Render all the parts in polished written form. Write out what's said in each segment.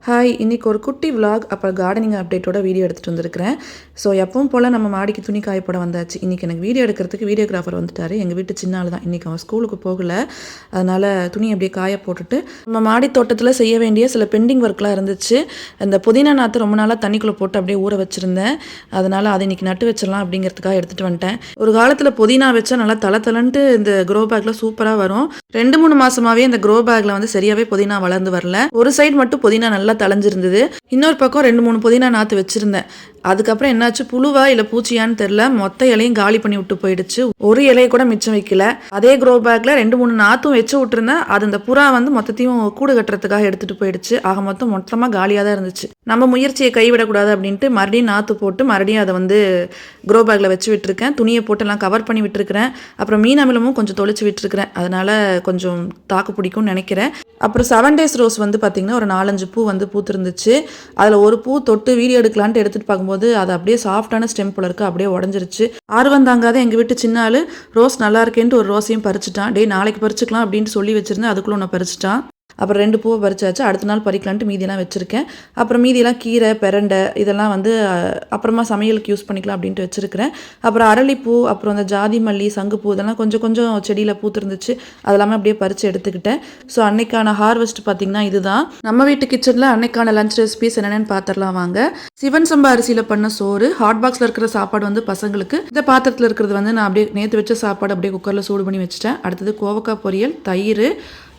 Hi, இன்னைக்கு ஒரு குட்டி விலாக் அப்புறம் கார்டனிங் அப்டேட்டோட வீடியோ எடுத்துகிட்டு வந்திருக்கிறேன். ஸோ எப்பவும் போல் நம்ம மாடிக்கு துணி காயப்பட வந்தாச்சு. இன்றைக்கி எனக்கு வீடியோ எடுக்கிறதுக்கு வீடியோகிராஃபர் வந்துட்டார். எங்கள் வீட்டு சின்ன ஆள் தான். இன்றைக்கி அவன் ஸ்கூலுக்கு போகலை. அதனால் துணி அப்படியே காய போட்டுட்டு நம்ம மாடி தோட்டத்தில் செய்ய வேண்டிய சில பெண்டிங் ஒர்க்லாம் இருந்துச்சு. இந்த புதினா நாற்று ரொம்ப நாளாக தண்ணிக்குள்ளே போட்டு அப்படியே ஊற வச்சுருந்தேன். அதனால் அதை இன்றைக்கி நட்டு வச்சிடலாம் அப்படிங்கிறதுக்காக எடுத்துகிட்டு வந்துட்டேன். ஒரு காலத்தில் புதினா வச்சா நல்லா தளன்ட்டு இந்த க்ரோ பேக்கில் சூப்பராக வரும். 2-3 மாதமாகவே இந்த க்ரோ பேக்கில் வந்து சரியாகவே புதினா வளர்ந்து வரல. ஒரு சைடு மட்டும் புதினா நல்லா தளைஞ்சிருந்தது. இன்னொரு பக்கம் 2-3 புதினா நாற்று வச்சுருந்தேன். அதுக்கப்புறம் என்னாச்சு, புழுவா இல்லை பூச்சியான்னு தெரில, மொத்த இலையும் காலி பண்ணி விட்டு போயிடுச்சு. ஒரு இலையை கூட மிச்சம் வைக்கல. அதே க்ரோ பேக்கில் 2-3 நாற்றும் வச்சு விட்டுருந்தேன். அது இந்த புறா வந்து மொத்தத்தையும் கூடு கட்டுறதுக்காக எடுத்துகிட்டு போயிடுச்சு. ஆக மொத்தமாக காலியாக தான் இருந்துச்சு. நம்ம முயற்சியை கைவிடக்கூடாது அப்படின்ட்டு மறுபடியும் நாற்று போட்டு மறுபடியும் அதை வந்து க்ரோ பேக்கில் வச்சு விட்டுருக்கேன். துணியை போட்டு எல்லாம் கவர் பண்ணி விட்டுருக்கிறேன். அப்புறம் மீன் அமிலமும் கொஞ்சம் தொளிச்சு விட்டுருக்கிறேன். அதனால் கொஞ்சம் தாக்கு பிடிக்கும்னு நினைக்கிறேன். அப்புறம் 7 days ரோஸ் வந்து பார்த்திங்கன்னா ஒரு 4-5 பூ வந்து பூத்துருந்துச்சு. அதில் ஒரு பூ தொட்டு வீடியோ எடுக்கலான்ட்டு எடுத்துகிட்டு பார்க்கும்போது அது அப்படியே சாஃப்டான ஸ்டெம் போல இருக்குது, அப்படியே உடஞ்சிருச்சு. ஆர்வம் தாங்காத எங்கள் வீட்டு சின்ன ஆள் ரோஸ் நல்லா இருக்கேன்ட்டு ஒரு ரோஸையும் பறிச்சுட்டான். நாளைக்கு பறிச்சுக்கலாம் அப்படின்ட்டு சொல்லி வச்சுருந்தேன். அதுக்குள்ளே ஒன்று பறிச்சுட்டான். அப்புறம் 2 பூவை பறிச்சாச்சு. அடுத்த நாள் பறிக்கலான்ட்டு மீதியெல்லாம் வச்சுருக்கேன். அப்புறம் மீதியெல்லாம் கீரை, பெரண்டை இதெல்லாம் வந்து அப்புறமா சமையலுக்கு யூஸ் பண்ணிக்கலாம் அப்படின்ட்டு வச்சுருக்கிறேன். அப்புறம் அரளிப்பூ, அப்புறம் அந்த ஜாதி மல்லி, சங்குப்பூ இதெல்லாம் கொஞ்சம் செடியில் பூத்துருந்துச்சு. அதெல்லாமே அப்படியே பறித்து எடுத்துக்கிட்டேன். ஸோ அன்னைக்கான ஹார்வெஸ்ட் பார்த்திங்கன்னா இதுதான். நம்ம வீட்டு கிச்சனில் அன்னைக்கான லஞ்ச் ரெசிபிஸ் என்னென்னு பார்த்துடலாம் வாங்க. சிவன் சம்பா அரிசியில் பண்ண சோறு, ஹாட் பாக்ஸில் இருக்கிற சாப்பாடு வந்து பசங்களுக்கு, இந்த பாத்திரத்தில் இருக்கிறது வந்து நான் அப்படியே நேற்று வச்ச சாப்பாடு அப்படியே குக்கரில் சூடு பண்ணி வச்சுட்டேன். அடுத்தது கோவக்காய் பொரியல், தயிர்.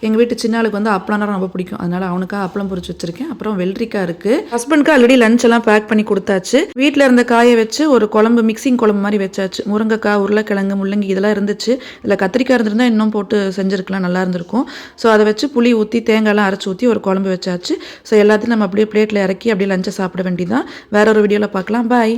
எங்கள் வீட்டு சின்னாளுக்கு வந்து அப்பளம்னா ரொம்ப பிடிக்கும். அதனால் அவனுக்காக அப்பளம் பொரிச்சு வச்சிருக்கேன். அப்புறம் வெள்ளரிக்காய் இருக்குது. ஹஸ்பண்டுக்கு ஆல்ரெடி லஞ்ச் எல்லாம் பேக் பண்ணி கொடுத்தாச்சு. வீட்டில் இருந்த காயை வச்சு ஒரு குழம்பு, மிக்சிங் குழம்பு மாதிரி வச்சாச்சு. முருங்கைக்காய், உருளைக்கிழங்கு, முள்ளங்கி இதெல்லாம் இருந்துச்சு. இதில் கத்திரிக்காய் இருந்திருந்தால் இன்னும் போட்டு செஞ்சுருக்கலாம், நல்லா இருந்திருக்கும். ஸோ அதை வச்சு புளி ஊற்றி தேங்காய்லாம் அரைச்சி ஊற்றி ஒரு குழம்பு வச்சாச்சு. ஸோ எல்லாத்தையும் நம்ம அப்படியே பிளேட்டில் இறக்கி அப்படியே லஞ்சை சாப்பிட வேண்டியதான். வேற ஒரு வீடியோவில் பார்க்கலாம். பாய்.